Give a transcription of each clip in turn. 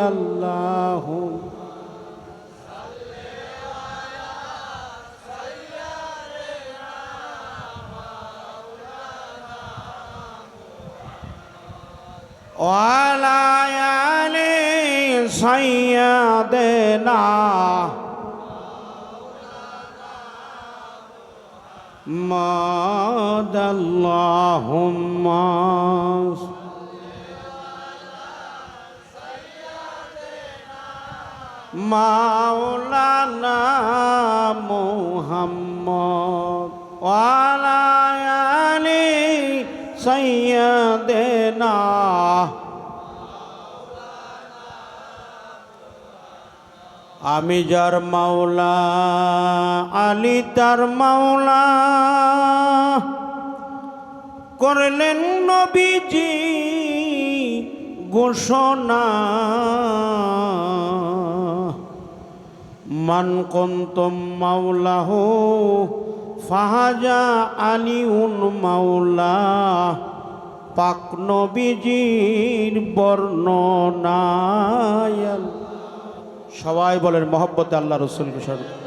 আল্লাহুম্মা وعلى آل سيدنا محمد اللهم مولانا محمد وعلى آل سيدنا আমি যার মাওলা আলী তার মাওলা করলেন নবীজি ঘোষণা মান কুনতুম মাওলাহু ফাহাজা আলিউন মাওলা পাক নবীজির বর্ণনা সবাই বলেন মহব্বতে আল্লাহ রাসূলকে স্মরণ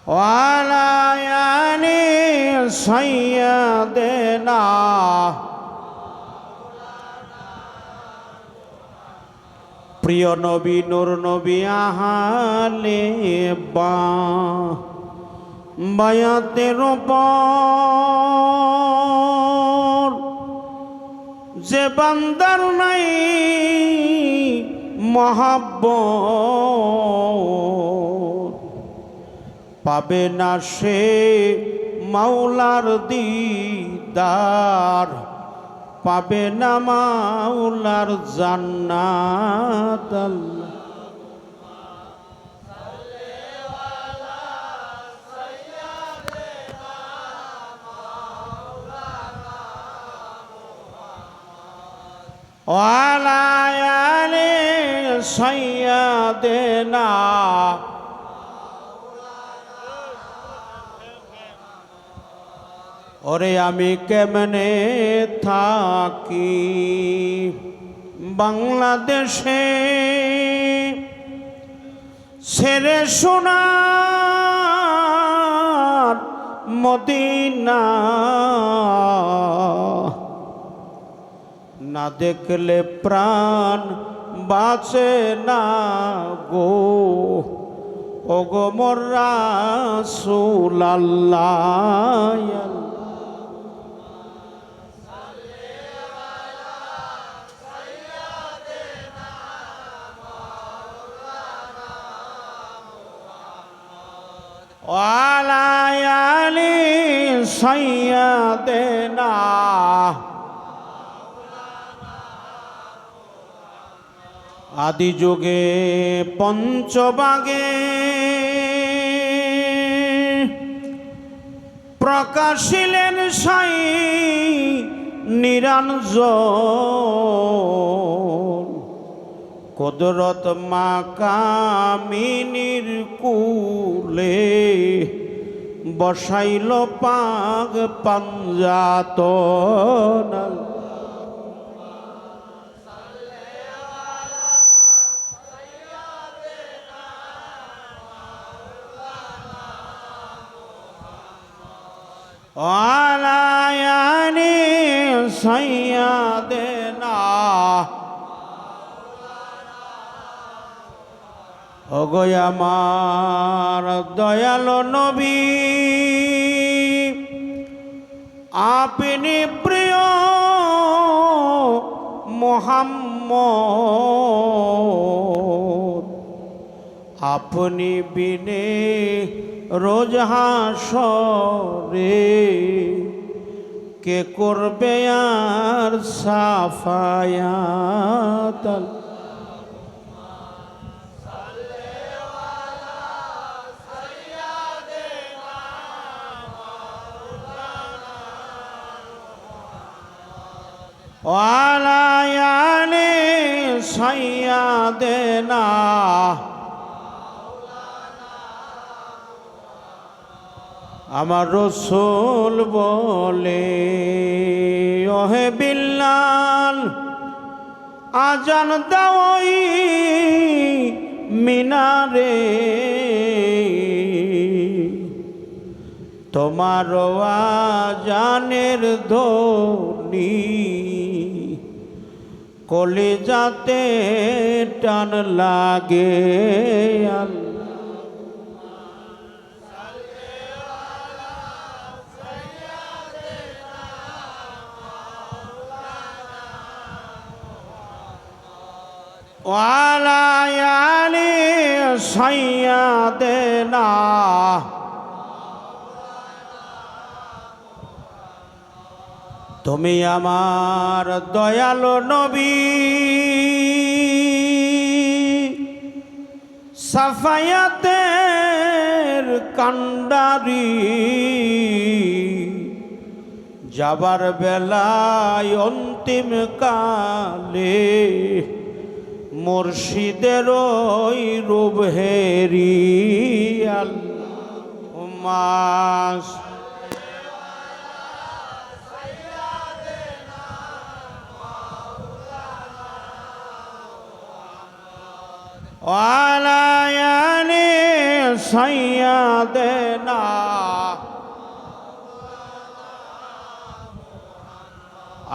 ওয়ালা আলি সাইয়্যিদিনা প্রিয় নবী নূর নবী আহলে বায়াতের উপর যে বান্দার নাই মহব্বত পাবে না সে মাওলার দিদার পাবে না মাওলার জান্নাত ওয়ালা আলি সাইয়্যিদিনা ওরে আমি কেমনে থাকি বাংলাদেশে ছেড়ে সোনার মদিনা না দেখলে প্রাণ বাঁচে না গো ওগো মোর রাসূলুল্লাহ ওয়ালা আলি সাইয়্যিদিনা আদি যুগে পঞ্চবাগে প্রকাশিলেন সাই নিরঞ্জন কুদরত মাকামিনীর কুলে বসাইল পাগ পাঞ্জাতন ওয়ালা আলি সাইয়্যিদিনা ওগো আমার দয়ালো নবী আপনি প্রিয় মুহাম্মদ আপনি বিনে রোজ হাসরে কে করবে আর সাফায়াত ওয়ালা আলি সাইয়্যিদিনা আমার রসূল বলে, ওহে বিল্লাল আজান দাও ওই মিনারে, তোমার আজানের ধ্বনি কলিজাতে টান লাগে। ওয়ালা আলি সাইয়্যিদিনা, তুমি আমার দয়ালু নবী, সাফায়াতের কান্ডারি, যাবার বেলায় অন্তিম কালে মুর্শিদের ওই রূপ হেরি। আল্লাহুম্মা ওয়ালা আলি সাইয়্যিদিনা,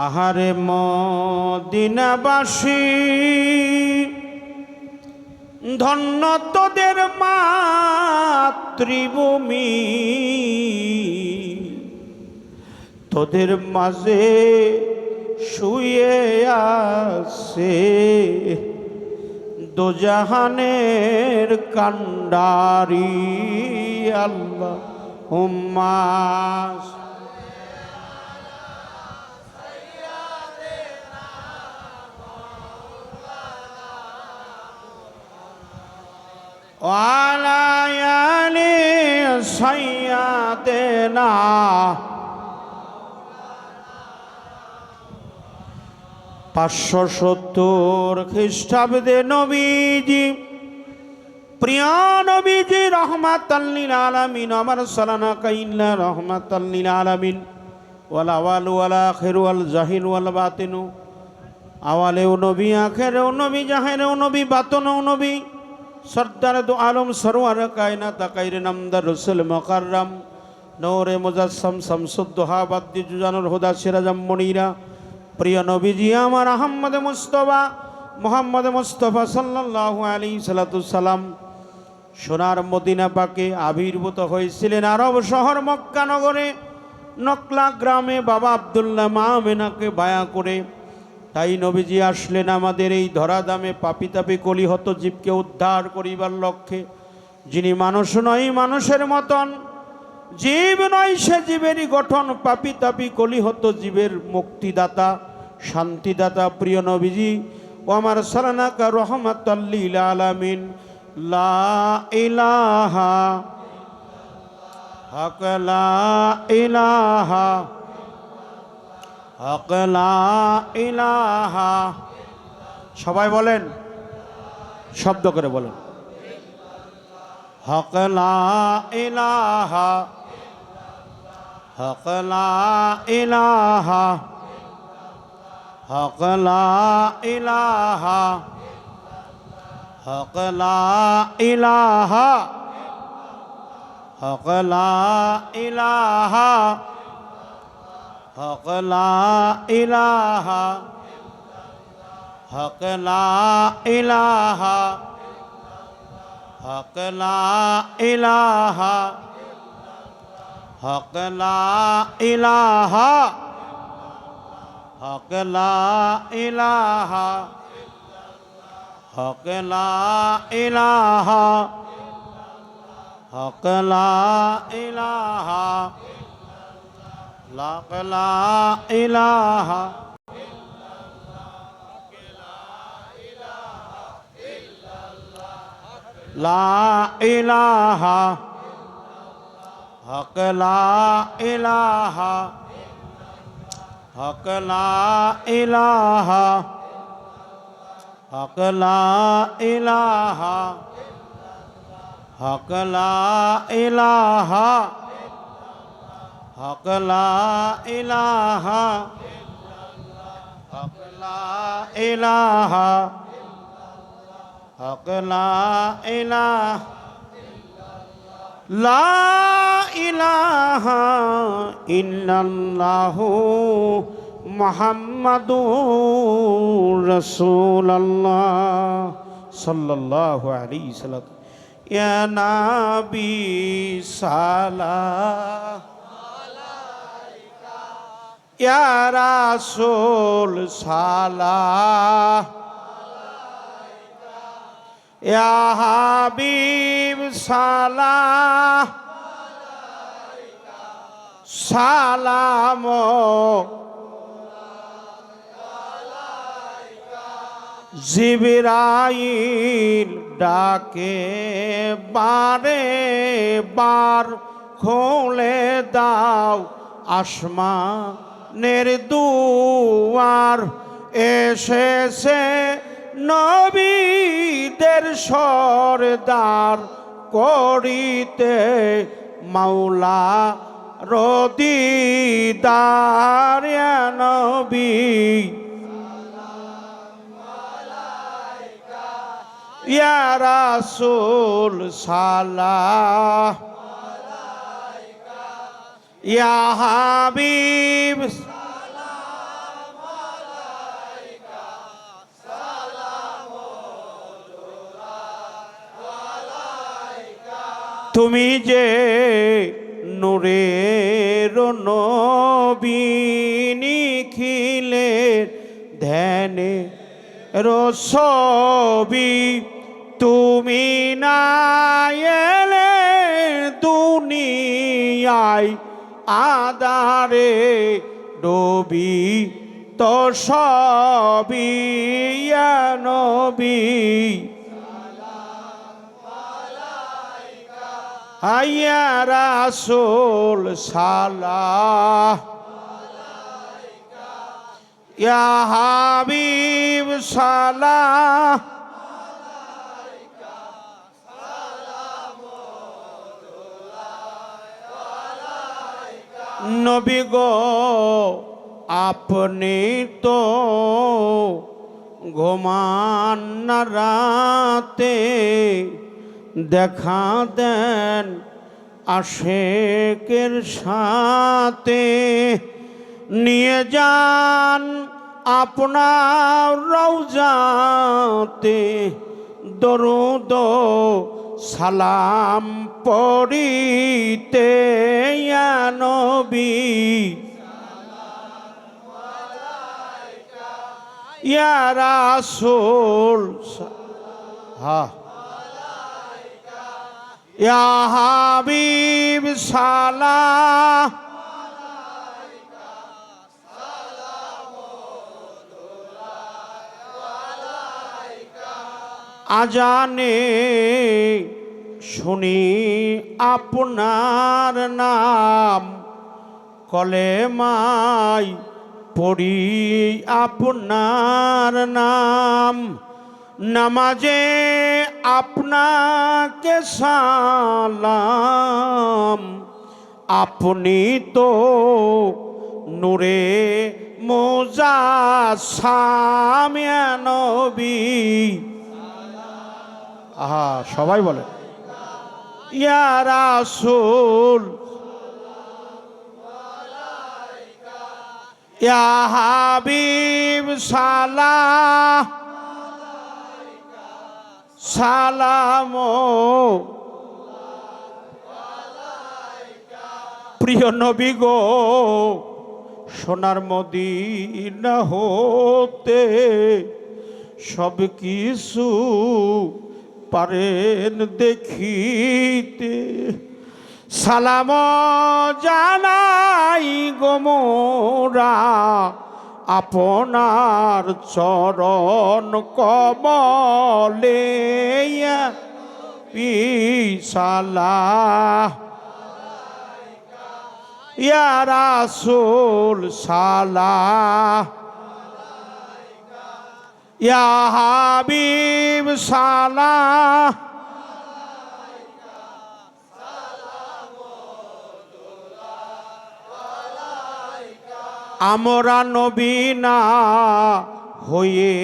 আহারে মদিনাবাসী ধন্য তোদের মাতৃভূমি, তোদের মাঝে শুয়ে আছে দোজাহানের কান্ডারি। আল্লাহুম্মা ওয়ালা আলি সাইয়্যিদিনা, পাঁচশো 570 খ্রিস্টাব্দে নবীজি, প্রিয় নবীজি রহমাতাল লিল আলামিন, আমার সালানা কাইল্লা রহমাতাল লিল আলামিন, ওয়াল আওয়াল ওয়াল আখির ওয়াল জাহির ওয়াল বাতিনু, আওয়ালেও নবী, আখিরেও নবী, জাহিরেও নবী, বাতিনেও নবী, সরদার দু আলম সরওয়ার কায়নাত কায়রে নামদার রসুল মুকাররম, নূরে মুজাসসাম শামসুদ্দোহা বাদ্দি জুজানুল হুদা সিরাজাম মুনীরা, প্রিয় নবীজি আমার আহমদ মুস্তফা মোহাম্মদ মুস্তফা সাল্লাল্লাহু আলাইহি সাল্লাম সোনার মদিনা পাকে আবির্ভূত হয়েছিলেন আরব শহর মক্কা নগরে নকলা গ্রামে বাবা আব্দুল্লাহ মা আমেনাকে বায়া করে। তাই নবীজি আসলেন আমাদের এই ধরাধামে পাপিতাপি কলিহত জীবকে উদ্ধার করিবার লক্ষ্যে। যিনি মানুষ নয় মানুষের মতন, জীব নয় সে জীবেরই গঠন, পাপিতাপি কলিহত জীবের মুক্তিদাতা শান্তিদাতা প্রিয় নবীজি ও আমার সালানাকা রহমাতাল লিল আলামিন। লা ইলাহা হক, লা ইলাহা হক, লা ইলাহা, সবাই বলেন, শব্দ করে বলেন, হক লা ইলাহা হক, লা ইলাহা হক, লা ইলাহা হক, লা ইলাহা হক, লা ইলাহা হক, লা ইলাহা হক, লা ইলাহা হক, লা ইলাহা হক, লা ইলাহা হক, লা ইলাহা হক, লা ইলাহা হক, লা ইলাহা লা ইলাহা লা ইলাহা হক, লা ইলাহা হক, লা ইলাহা হক, লা ইলাহা হক, লা ইলাহা হক লা ইলাহা, হক লা ইলাহা, হক লা ইলাহা, লা ইলাহা ইল্লাল্লাহু মুহাম্মাদুর রাসূলুল্লাহ সাল্লাল্লাহু আলাইহি সাল্লাম। ইয়া নবী সালাম আলাইকা, ইয়া রাসূল সালাম আলাইকা, ইয়া হাবিব সালাম আলাইকা, সালাম জিবরাইল ডাকে বারে বার, খুলে দাও আসমানের দুয়ার, এসেছে নবীদের সরদার, করিতে মাওলা রদিদার। ইয়া নবী ইয়া রাসূল সালাম আলাইকা, ইয়া হাবিব সালাম আলাইকা, সালাম আলাইকা। তুমি যে নূরের নবী, নিখিলের ধ্যানে রসবি, তুমি না এলে দুনিয়ায় আদারে ডুবি তো সবই। ইয়া নবী ইয়া রাসূল সালাম আলাইকা, ইয়া হাবিব সালাম আলাইকা, সালাম আলাইকা। নবী গো আপনি তো ঘুমান না রাতে, দেখা দেন আশেকের সাথে, নিয়ে যান আপনার রওজাতে, দরুদ সালাম পড়িতে। ইয়া নবী ইয়া রাসূল হ্যাঁ, ইয়া হাবিব সালাম আলাইকা, সালাম আলাইকা। আজানে শুনি আপনার নাম, কলেমায় পড়ি আপনার নাম, নামাজে আপনাকে সালাম। আপনি তো নূরে মুজাসসাম। ইয়া নবী আহা সবাই বলে ইয়া রাসূল ইয়া হাবিব সালাম সালাম। প্রিয় নবী গো সোনার মদিনা হতে সব কিছু পারেন দেখিতে, সালাম জানাই গো মোরা আপনার চরণ কমলে। সালাম ইয়া রাসূল সালাম ইয়া হাবিব সালাম। আমরা নবী না হয়ে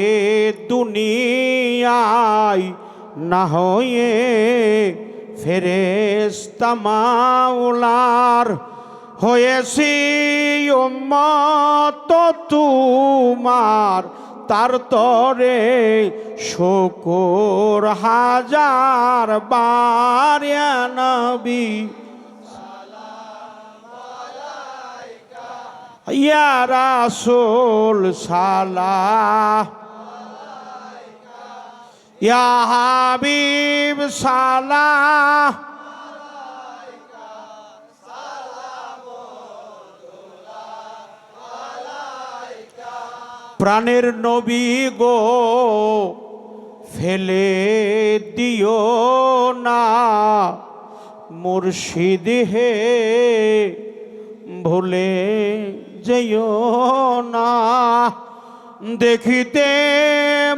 দুনিয়ায় না হয়ে ফেরেশতা মাওলার হয়েছি উম্মত তোমার, তার তরে শুকর হাজার বার ইয়া নবী ইয়া রাসূল সালাম ইয়া হাবিব সালাম প্রাণের নবী গো ফেলে দিও না মুর্শিদ হে ভুলে যেও না, দেখিতে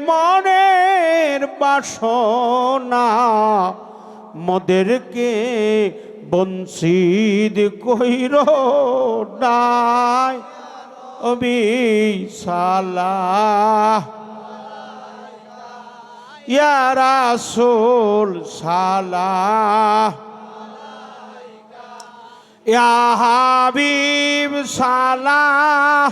মনের বাসনা মোদেরকে বঞ্চিত কইর নাই নবী সালাম ইয়া রাসূল সালাম ইয়া হাবিব সালাম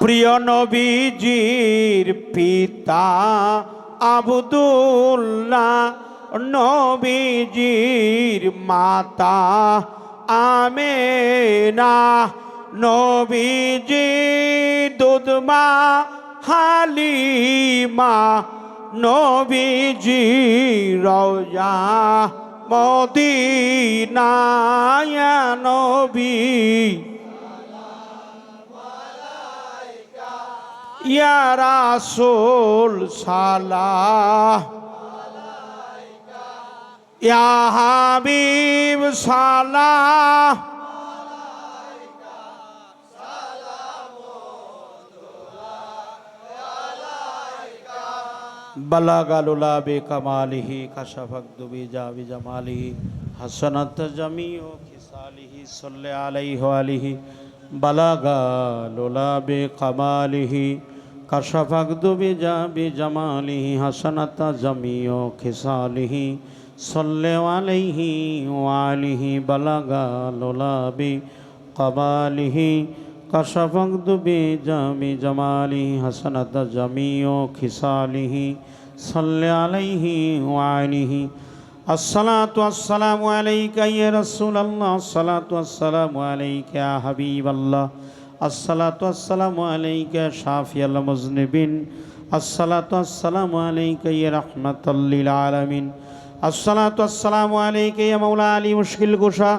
প্রিয় নবীজির পিতা আব্দুল্লাহ, নবীজির মাতা আমেনা, নবীজির দুধমা হালিমা, নবীজি রওজা মদিনা ইয়া নবী ইয়া রাসূল সালাম ইয়া হাবিব সালাম বালাগালুলা বেকামালিহি কাশাফাকদু বিজাবি জামালিহি হাসানাত জামিউ খিসালিহি সাল্লি আলাইহি ওয়া আলিহি বালাগালুলা বেকামালিহি কাশাফাকদু বিজাবি জামালিহি হাসানাত জামিউ খিসালিহি সাল্লি আলাইহি ওয়া আলিহি বালাগালুলা বেকামালিহি কাশাফাকদু বিজাবি জামালিহি হাসানাত জামিউ খিসালিহি সাল্লি আলাইহি ওয়া আলিহি আসসালাতু আসসালামু আলাইকা ইয়া রাসূলুল্লাহ আসসালাতু আসসালামু আলাইকা ইয়া হাবিবাল্লাহ আসসালাতু আসসালামু আলাইকা শাফিয়াল মুজনিবিন আসসালাতু আসসালামু আলাইকা ইয়া রাহমাতাল লিল আলামিন আসসালাতু আসসালামু আলাইকা ইয়া মাওলা আলী মুশকিল কুশা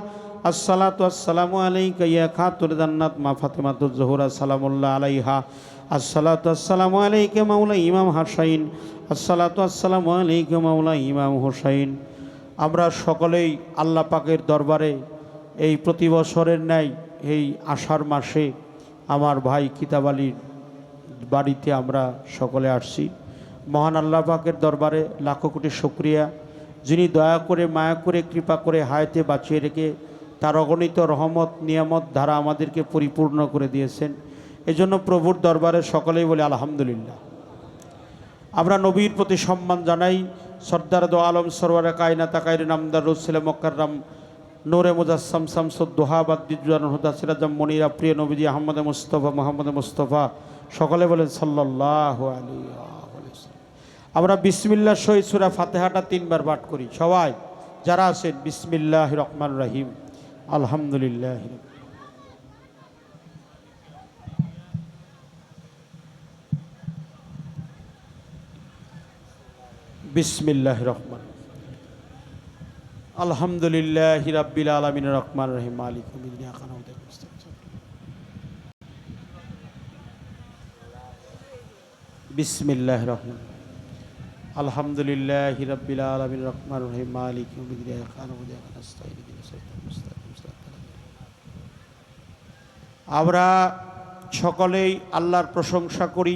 আসসালাতু আসসালামু আলাইকা ইয়া খাতুর জান্নাত মা ফাতেমাতুজ জোহরা সালামুল্লাহ আলাইহা আসসালাতু আসসালামু আলাইকা মাওলা ইমাম হাসাইন আসসালাতু আসসালামু আলাইকা মাওলা ইমাম হুসাইন। আমরা সকলেই আল্লাহ পাকের দরবারে এই প্রতি বছরের ন্যায় এই আষাঢ় মাসে আমার ভাই কিতাব আলীর বাড়িতে আমরা সকলে আসছি। মহান আল্লাহ পাকের দরবারে লাখো কোটি শুকরিয়া, যিনি দয়া করে মায়া করে কৃপা করে হায়াতে বাঁচিয়ে রেখে তার অগণিত রহমত নিয়ামত ধারা আমাদেরকে পরিপূর্ণ করে দিয়েছেন। এজন্য প্রভুর দরবারে সকলেই বলে আলহামদুলিল্লাহ। আমরা নবীর প্রতি সম্মান জানাই। সর্দার দো আলম সরওয়ারে কায়নাত কায়রে নামদার রসুলে মোকাররম নূরে মুজাসসাম শামসুদ দোহা বাদ্দিজুয়ান হুদা সিরাজাম মনিরা প্রিয় নবীজি আহমদ মুস্তফা মোহাম্মদ মুস্তফা সকলে বলেন সাল্লাল্লাহু আলাইহি ওয়াসাল্লাম। আমরা বিসমিল্লাহ সহিত সূরা ফাতিহাটা 3 বার পাঠ করি। সবাই যারা আছেন বিসমিল্লাহির রহমানির রহিম আলহামদুলিল্লাহ। বিসমিল্লাহির রহমান আলহামদুলিল্লাহি রাব্বিল আলামিনির রহমানির রহিম মালিক ইয়াউমিদ্দিন ইয়্যাকা না'বুদু ওয়া ইয়্যাকা নাস্তাঈন বিসমিল্লাহির রহমান আলহামদুলিল্লাহি রাব্বিল আলামিনির রহমানির রহিম মালিক ইয়াউমিদ্দিন ইয়্যাকা না'বুদু ওয়া ইয়্যাকা নাস্তাঈন ইহদিনাস সিরাতাল মুস্তাকিম সিরাতাল লাযিনা। আমরা সকলেই আল্লাহর প্রশংসা করি,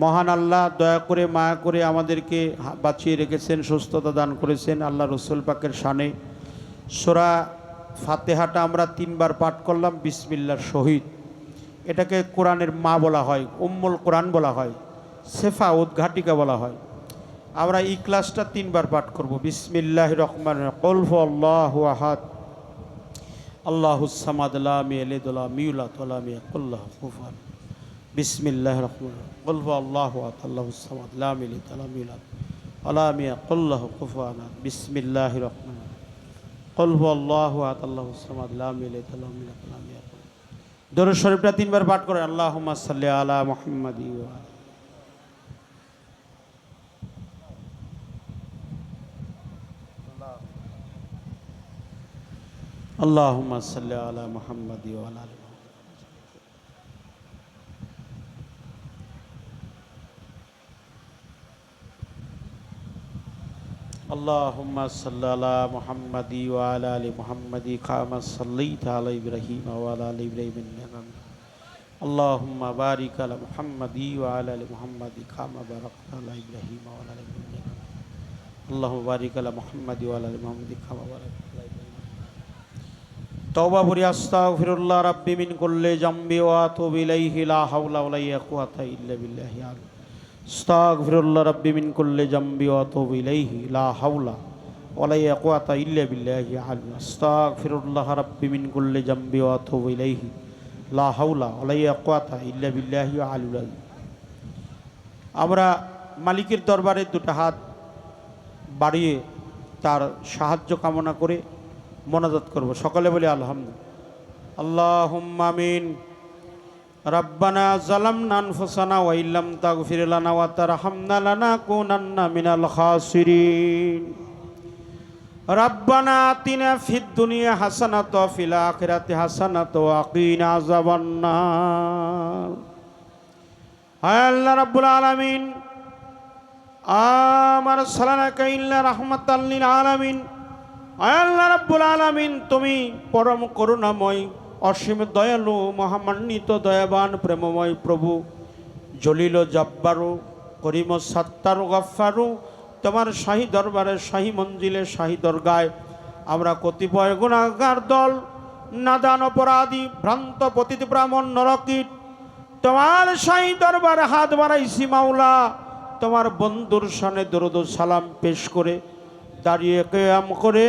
মহান আল্লাহ দয়া করে মায়া করে আমাদেরকে বাঁচিয়ে রেখেছেন, সুস্থতা দান করেছেন। আল্লাহ রসুল পাকের শানে সূরা ফাতিহাটা আমরা 3 বার পাঠ করলাম বিসমিল্লাহর সহিত। এটাকে কোরআনের মা বলা হয়, উম্মুল কোরআন বলা হয়, শেফা উদ্ঘাটিকা বলা হয়। আমরা ইখলাসটা 3 বার পাঠ করব। বিসমিল্লাহির রহমানির রহিম। কুল হুয়াল্লাহু আহাদ আল্লাহুস সামাদ লাম ইয়ালিদ ওয়া লাম ইউলাদ ওয়া লাম ইয়াকুল লাহু কুফুয়ান। বিসমিল্লাহির রহমানির রহিম। কুল হুয়াল্লাহু আহাদ আল্লাহুস সামাদ লাম ইয়ালিদ ওয়া লাম ইউলাদ ওয়া লাম ইয়াকুল লাহু কুফুয়ান। বিসমিল্লাহির রহমানির রহিম। কুল হুয়াল্লাহু আহাদ আল্লাহুস সামাদ লাম ইয়ালিদ ওয়া লাম ইউলাদ ওয়া লাম ইয়াকুল। দরুদ শরীফটা 3 বার পাঠ করে আল্লাহুম্মা সাল্লি আলা মুহাম্মাদি ওয়া আল্লাহুম্মা সাল্লি আলা মুহাম্মাদি ওয়া আলা আলি اللهم صل على محمد وعلى ال محمد كما صليت على ابراهيم وعلى ال ابراهيم انك حميد اللهم بارك على محمد وعلى ال محمد كما باركت على ابراهيم وعلى ال ابراهيم اللهم بارك على محمد وعلى ال محمد كما باركت على ابراهيم توبه بری استغفرullah ربي من كل ذنب واتوب اليه لا حول ولا قوه الا بالله আস্তাগফিরুল্লাহ রাব্বি মিন কুল্লি যামবি ওয়া আতুবু ইলাইহি লা হাওলা ওয়ালা ইয়াকুওয়াতা ইল্লা বিল্লাহি আস্তাগফিরুল্লাহ রাব্বি মিন কুল্লি যামবি ওয়া আতুবু ইলাইহি লা হাওলা ওয়ালা ইয়াকুওয়াতা ইল্লা বিল্লাহি আলিল। আমরা মালিকের দরবারে দুটো হাত বাড়িয়ে তার সাহায্য কামনা করে মোনাজাত করব। সকলে বলি আলহামদুলিল্লাহ। আল্লাহুম্মা আমিন। রব্বানা যালামনা আনফুসানা ওয়া ইল্লাম তাগফির লানা ওয়া তারহামনা লানাকুনান্না মিনাল খাসিরিন। রব্বানা আতিনা ফিদ দুনিয়া হাসানাতাও ওয়া ফিল আখিরাতি হাসানাতাও ওয়া কিনা আযাবান্নার। হায় আল্লাহ রাব্বুল আলামিন, আমার সালানাকা ইল্লা রাহমাতাল লিল আলামিন। হায় আল্লাহ রাব্বুল আলামিন, তুমি পরম করুণাময়, অসীম দয়ালু, মহামান্বিত, দয়াবান, প্রেমময় প্রভু, জলিল জব্বারু, করিম সাত্তারু, গফফারু। তোমার শাহী দরবারে, শাহী মঞ্জিলে, শাহী দরগায় আমরা কতিপয় গুনাহগার দল, নাদান অপরাধী, ভ্রান্ত পতিত ব্রাহ্মণ নরকীট তোমার শাহী দরবারে হাত বাড়াইছি মাওলা। তোমার বন্ধুর শানে দরুদ ও সালাম পেশ করে দাঁড়িয়ে কিয়াম করে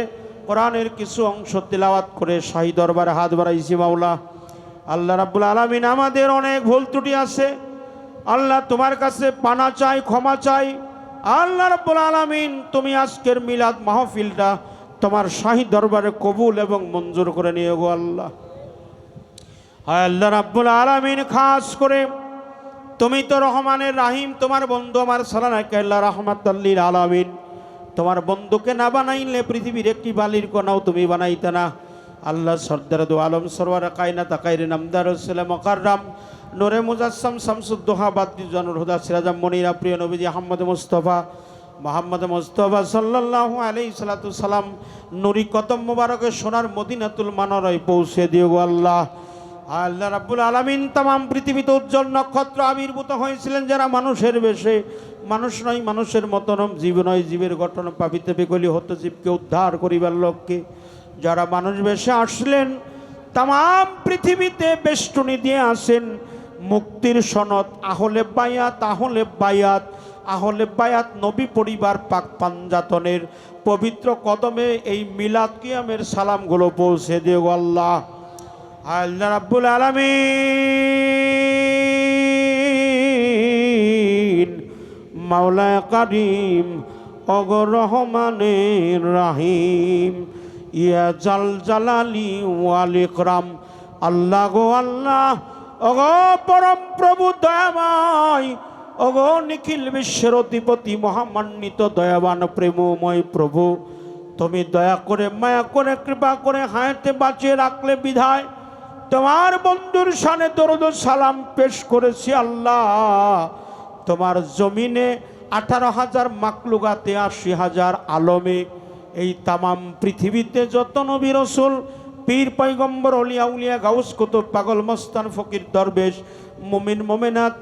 কোরআনের কিছু অংশ তিলাওয়াত করে শাহী দরবারে হাত বাড়াইছি মাওলা। আল্লাহ রাব্বুল আলামিন, আমাদের অনেক ভুল ত্রুটি আছে আল্লাহ, তোমার কাছে পানা চাই, ক্ষমা চাই। আল্লাহ রাব্বুল আলামিন, তুমি আজকের মিলাদ মাহফিলটা তোমার শাহী দরবারে কবুল এবং মঞ্জুর করে নিও গো আল্লাহ। হায় আল্লাহ রাব্বুল আলামিন, খাস করে তুমি তো রহমানের রাহিম, তোমার বন্ধু আমার সালানাকে আল্লাহ রাহমাতাল লিল আলামিন। তোমার বন্ধুকে না বানাইলে পৃথিবীর একটি বালির কণাও তুমি বানাইতে না আল্লাহ। সরদার দু আলম সরওয়ার কায়নাত কায়রে নামদার সালাম মুকাররম নূরে মুজাসসাম শামসুদ্দোহা বাদরুজ্জানুল হুদা সিরাজাম মুনিরা, প্রিয় নবীজি আহমদ মুস্তাফা সাল্লাল্লাহু আলাইহি সাল্লাতু সালাম নুরি কদম মুবারকে সোনার মদিনাতুল মানরায় পৌঁছে দিও গো আল্লাহ। আল্লাহ রাব্বুল আলামিন, তামাম পৃথিবীতে উজ্জ্বল নক্ষত্র আবির্ভূত হয়েছিলেন যারা মানুষের বেশে, মানুষ নয় মানুষের মতন, জীব নয় জীবের গঠন, পাপিতে বিকলি হত জীবকে উদ্ধার করিবার লক্ষ্যে যারা মানুষ বেশে আসলেন, তামাম পৃথিবীতে বেষ্টনী দিয়ে আসেন মুক্তির সনদ। আহলে বায়াত, আহলে বায়াত, আহলে বায়াত নবী পরিবার পাক পাঞ্জাতনের পবিত্র কদমে এই মিলাদ কিয়ামের সালামগুলো পৌঁছে দিও আল্লাহ। আল্লাহ রাব্বুল আলামিন, মাওলা কারীম, ওগো রহমানের রাহিম, ইয়া জাল জালালি ওয়াল ইকরাম। আল্লাহ গো আল্লাহ, ওগো পরম প্রভু দয়াময়, ওগো নিখিল বিশ্বের অধিপতি মহামান্বিত দয়াবান প্রেমময় প্রভু, তুমি দয়া করে মায়া করে কৃপা করে হায়াতে বাঁচিয়ে রাখলে বিধায় তোমার বন্ধুর শানে দরুদ ও সালাম পেশ করেছি আল্লাহ। তোমার জমিনে 18,000 মাকলুকাতে, 80,000 আলমে, এই তামাম পৃথিবীতে যত নবী রসুল, পীর পয়গম্বর, অলিয়া উলিয়া, গাউস কুতুব, পাগল মস্তান, ফকির দরবেশ, মুমিন মুমিনাত,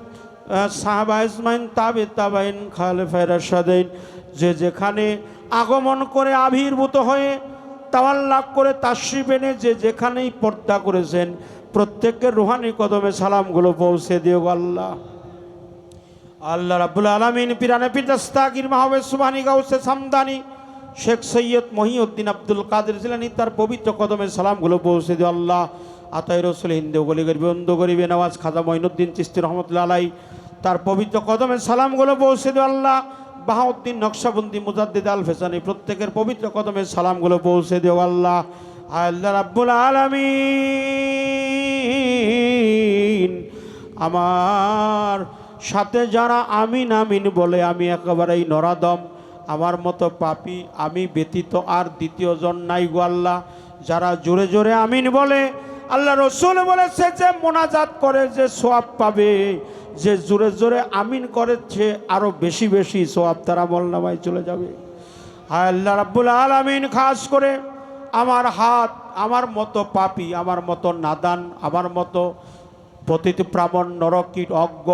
সাহাবা ইসমাইন তাবে তাবাইন খালেফায়ে রাশিদিন যে যেখানে আগমন করে আবির্ভূত হয়ে তাওয়াল্লাক করে তাশরিফ এনে যে যেখানেই পর্দা করেছেন প্রত্যেকের রুহানি কদমে সালামগুলো পৌঁছে দিও আল্লাহ। আল্লাহ রাব্বুল আলামিন পিরানে পীর দস্তাগীর মাহবুব সুবহানী গাউসে সামদানি শেখ সৈয়দ মহিউদ্দিন আব্দুল কাদের জিলানী তার পবিত্র কদমে সালামগুলো পৌঁছে দিও আল্লাহ। আতাই রসুল হিন্দু গলি গরিব বন্ধ গরিবে নওয়াজ খাজা মঈনুদ্দিন চিশতি রহমতুল্লাহ আলাই তার পবিত্র কদমে সালামগুলো পৌঁছে দিও আল্লাহ। বাহাউদ্দিন নকশবন্দি মুজাদ্দিদ আল ফেসানি প্রত্যেকের পবিত্র কদমে সালামগুলো পৌঁছে দিও আল্লাহ। আল্লাহ রাব্বুল আলামিন আমার সাথে যারা আমিন আমিন বলে আমি একেবারেই নরাদম, আমার মতো পাপী আমি ব্যতীত আর দ্বিতীয়জন নাই গো আল্লাহ। যারা জোরে জোরে আমিন বলে আল্লাহ রসুল বলেছে যে মোনাজাত করে যে সোয়াব পাবে, যে জোরে জোরে আমিন করেছে আরো বেশি বেশি সোয়াব তার আমলনামায় চলে যাবে। হায় আল্লাহ রাব্বুল আলামিন খাস করে আমার হাত আমার মতো পাপী, আমার মতো নাদান, আমার মতো পতিত প্রাবণ নরকীট অজ্ঞ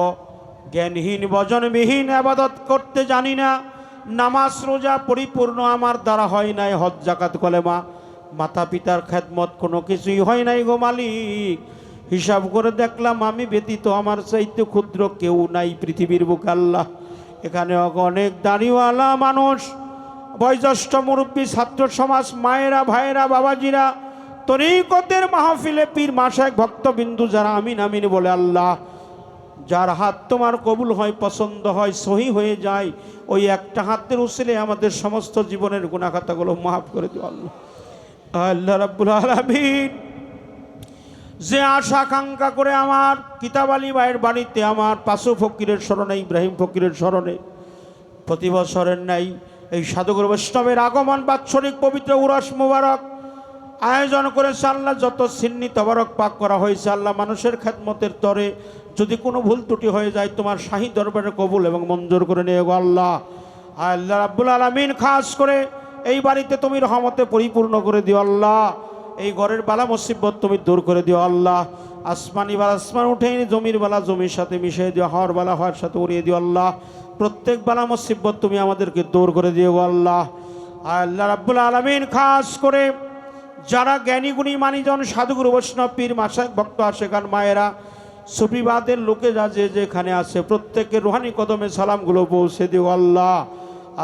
জ্ঞানহীন বজনবিহীন আবাদত করতে জানি না, নামাজ রোজা পরিপূর্ণ আমার দ্বারা হয় নাই, হজ জাকাত কলেমা মাতা পিতার খেদমত কোনো কিছুই হয় নাই গো মালিক। হিসাব করে দেখলাম আমি ব্যতীত আমার চাইতে ক্ষুদ্র কেউ নাই পৃথিবীর বুক আল্লাহ। এখানে অনেক দাড়িওয়ালা মানুষ, বয়োজ্যেষ্ঠ মুরব্বী, ছাত্র সমাজ, মায়েরা, ভাইয়েরা, বাবাজিরা, তরিকতের মাহফিলে পীর মাশায়েখ ভক্তবিন্দু যারা আমিন আমিন বলে আল্লাহ, যার হাত তোমার কবুল হয়, পছন্দ হয়, সহি হয়ে যায়, ওই একটা হাতের উসিলে আমাদের সমস্ত জীবনের গুনাহ খাতাগুলো মাফ করে দিও আল্লাহ। আল্লাহ রাব্বুল আলামিন যে আশা আকাঙ্ক্ষা করে আমার কিতাব আলী ভাইয়ের বাড়িতে আমার পাশু ফকিরের স্মরণে, ইব্রাহিম ফকিরের স্মরণে প্রতি বছরের নাই এই সাধুগুরু বৈষ্ণবের আগমন বাৎসরিক পবিত্র উরস মুবারক আয়োজন করেছে আল্লাহ, যত সিন্নি তবারক পাক করা হয়েছে আল্লাহ, মানুষের খেদমতের তরে যদি কোনো ভুল ত্রুটি হয়ে যায় তোমার শাহী দরবারে কবুল এবং মঞ্জুর করে নিয়ে গো আল্লাহ। আল্লাহ রাব্বুল আলামিন খাস করে এই বাড়িতে তুমি রহমতে পরিপূর্ণ করে দিও আল্লাহ। এই ঘরের বালা মুসিবত তুমি দূর করে দিও আল্লাহ। আসমানি বালা আসমান উঠে জমির বালা জমির সাথে মিশিয়ে দিও, হওয়ার বালা হওয়ার সাথে উড়িয়ে দিও আল্লাহ। প্রত্যেক বালা মুসিবত তুমি আমাদেরকে দূর করে দিও গো আল্লাহ। আল্লাহ রাব্বুল আলামিন খাস করে যারা জ্ঞানী গুণী মানিজন সাধুগুরু বৈষ্ণব পীর মাশায়েখ ভক্ত আশেকান মায়েরা সুফিবাদের লোকেরা যে যেখানে আছে প্রত্যেকের রুহানি কদমে সালামগুলো পৌঁছে দিও আল্লাহ।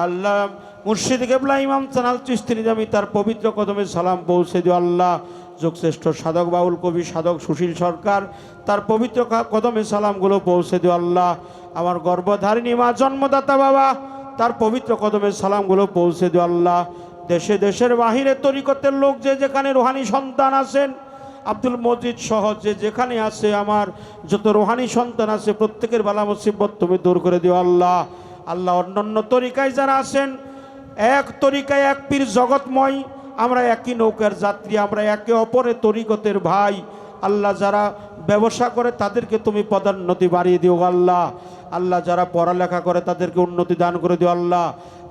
আল্লাহ মুর্শিদ কেবলা ইমাম চানাল চিশতি নিজামী তার পবিত্র কদমে সালাম পৌঁছে দিও আল্লাহ। যোগশ্রেষ্ঠ সাধক বাউল কবি সাধক সুশীল সরকার তার পবিত্র কদমে সালামগুলো পৌঁছে দিও আল্লাহ। আমার গর্ভধারিণী মা জন্মদাতা বাবা তার পবিত্র কদমে সালামগুলো পৌঁছে দিও আল্লাহ। দেশে দেশের বাহিরে তরিকতের লোক যে যেখানে রুহানি সন্তান আছেন, আব্দুল মজিদ সহ যে যেখানে আছে আমার যত রুহানি সন্তান আছে প্রত্যেকের বালা মুসিবত তুমি দূর করে দিও আল্লাহ। আল্লাহ অন্যান্য তরিকায় যারা আছেন, এক তরিকায় এক পীর জগৎময়, আমরা একই নৌকার যাত্রী, আমরা একে অপরের তরিকতের ভাই আল্লাহ। যারা ব্যবসা করে তাদেরকে তুমি পদোন্নতি বাড়িয়ে দিও আল্লাহ। আল্লাহ যারা পড়ালেখা করে তাদেরকে উন্নতি দান করে দিও আল্লাহ।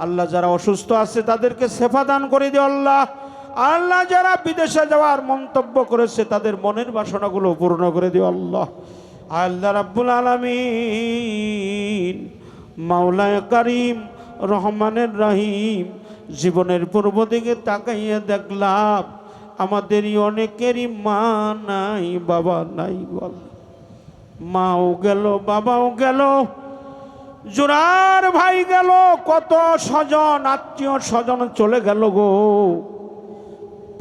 আল্লাহ যারা অসুস্থ আছে তাদেরকে শেফা দান করে দিও আল্লাহ। আল্লাহ যারা বিদেশে যাওয়ার মন্তব্য করেছে তাদের মনের বাসনাগুলো পূর্ণ করে দিও আল্লাহ। আল্লাহ রাব্বুল আলামিন মাওলায়ে কারীম রহমানের রহিম, জীবনের পূর্ব দিকে তাকাইয়া দেখলাম আমাদেরই অনেকেরই মা নাই, বাবা নাই, বল মাও গেল, বাবাও গেল, জোড়ার ভাই গেল, কত স্বজন আত্মীয় স্বজন চলে গেল গো।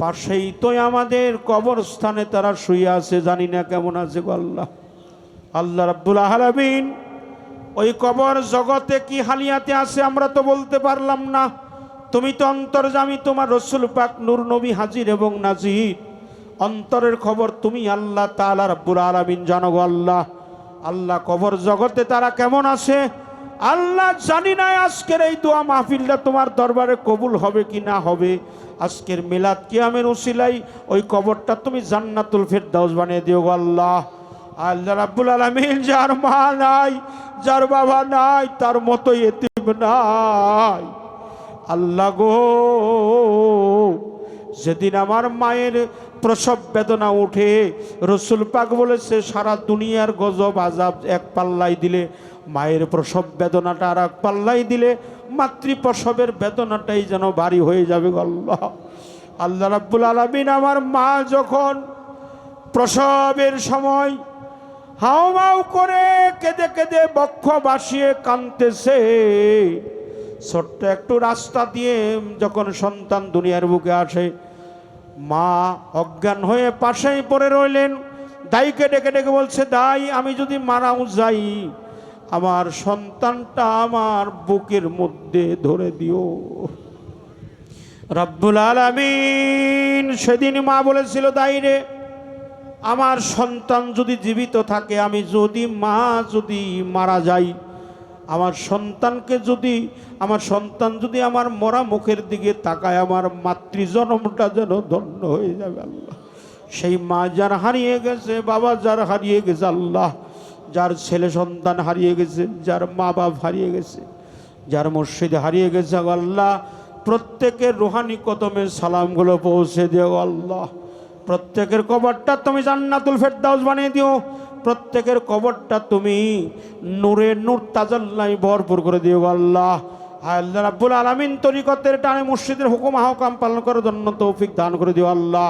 পাশেই তো আমাদের কবরস্থানে তারা শুয়ে আছে, জানি না কেমন আছে গো আল্লাহ। আল্লাহ রাব্বুল আলামিন ওই কবর জগতে কি হালিয়াতে আছে আমরা তো বলতে পারলাম না। তুমি তো অন্তর্যামী, তোমার রসুল পাক নূর নবী হাজির এবং নাজির, অন্তরের খবর তুমি আল্লাহ তাআলা রাব্বুল আলামিন জানো গো আল্লাহ। আল্লাহ কবর জগতে তারা কেমন আছে আল্লাহ জানি না। আজকের এই দোয়া মাহফিলটা তোমার দরবারে কবুল হবে কি না হবে, আজকের মিলাদ কিয়ামের উসিলাই ওই কবরটা তুমি জান্নাতুল ফেরদাউস বানিয়ে দিও গো আল্লাহ। আল্লাহ রাব্বুল আলামিন যার মা নাই, যার বাবা নাই, তার মতো এতিম নাই আল্লাহ গো। যেদিন আমার মায়ের প্রসব বেদনা উঠে, রসুল পাক বলেছে সারা দুনিয়ার গজব আযাব এক পাল্লাই দিলে, মায়ের প্রসব বেদনাটা আর এক পাল্লাই দিলে মাতৃপ্রসবের বেদনাটাই যেন ভারী হয়ে যাবে। আল্লাহ আল্লাহ রাব্বুল আলামিন আমার মা যখন প্রসবের সময় হাউমাউ করে কেঁদে কেঁদে বক্ষ বাসিয়ে কাঁদতেছে, ছোট্ট একটু রাস্তা দিয়ে যখন সন্তান দুনিয়ার বুকে আসে, মা অজ্ঞান হয়ে পাশেই পড়ে রইলেন। দাইকে ডেকে ডেকে বলছে, দাই আমি যদি মারাও যাই, আমার সন্তানটা আমার বুকের মধ্যে ধরে দিও। রব্বুল আলামিন সেদিন মা বলেছিল, দাই রে, আমার সন্তান যদি জীবিত থাকে, আমি যদি মারা যাই, আমার সন্তান যদি আমার মরা মুখের দিকে তাকায়, আমার মাতৃজনমটা যেন ধন্য হয়ে যাবে। আল্লাহ সেই মা যার হারিয়ে গেছে, বাবা যার হারিয়ে গেছে, আল্লাহ যার ছেলে সন্তান হারিয়ে গেছে, যার মা বাপ হারিয়ে গেছে, যার মসজিদ হারিয়ে গেছে, আল্লাহ প্রত্যেকের রুহানি কদমে সালামগুলো পৌঁছে দিও। আল্লাহ প্রত্যেকের কবরটা তুমি জান্নাতুল ফেরদাউস বানিয়ে দিও। প্রত্যেকের কবরটা তুমি নূরের নূর তাজাল্লায় ভরপুর করে দিও। আল্লাহ আল্লাহ রাব্বুল আলামিন তরিকতের টানে মসজিদের হুকুম আহকাম পালন করার জন্য তৌফিক দান করে দিও। আল্লাহ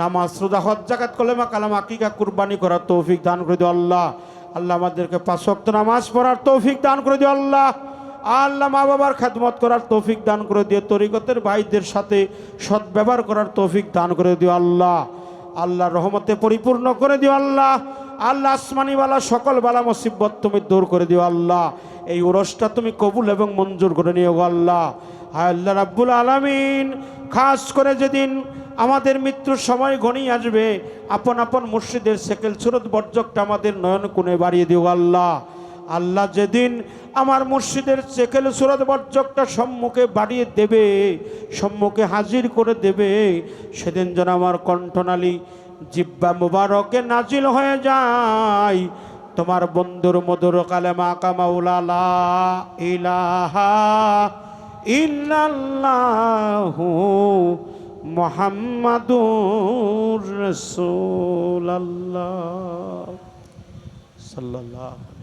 নামাজ রোজা হজ যাকাত কলেমা কালাম আকিকা কুরবানি করার তৌফিক দান করে দিও। আল্লাহ আল্লাহ আমাদেরকে 5 ওয়াক্ত নামাজ পড়ার তৌফিক দান করে দিও। আল্লাহ আল্লাহ মা বাবার খেদমত করার তৌফিক দান করে দিও। তরিকতের ভাইদের সাথে সদ্ব্যবহার করার তৌফিক দান করে দিও। আল্লাহ আল্লাহ রহমতে পরিপূর্ণ করে দিও। আল্লাহ আল্লাহ আসমানিওয়ালা সকল বালা মুসিবত তুমি দূর করে দিও। আল্লাহ এই উরসটা তুমি কবুল এবং মঞ্জুর করে নিও। আল্লাহ আল্লাহ রাব্বুল আলামিন খাস করে যেদিন আমাদের মৃত্যুর সময় ঘনিয়ে আসবে, আপন আপন মুর্শিদের সেকেল সুরত বর্জকটা আমাদের নয়ন কোণে বাড়িয়ে দিও। আল্লাহ আল্লাহ যেদিন আমার মুর্শিদের সেকেল সুরত বর্জকটা সম্মুখে বাড়িয়ে দেবে, সম্মুখে হাজির করে দেবে, সেদিন যেন আমার কণ্ঠনালী জিব্বা মুবারকে নাজিল হয়ে যায় তোমার বন্ধুর মধুর কালেমা কামাউলা লা ইলাহা ইল্লাল্লাহু মুহাম্মাদুর রাসূলুল্লাহ সাল্লাল্লাহু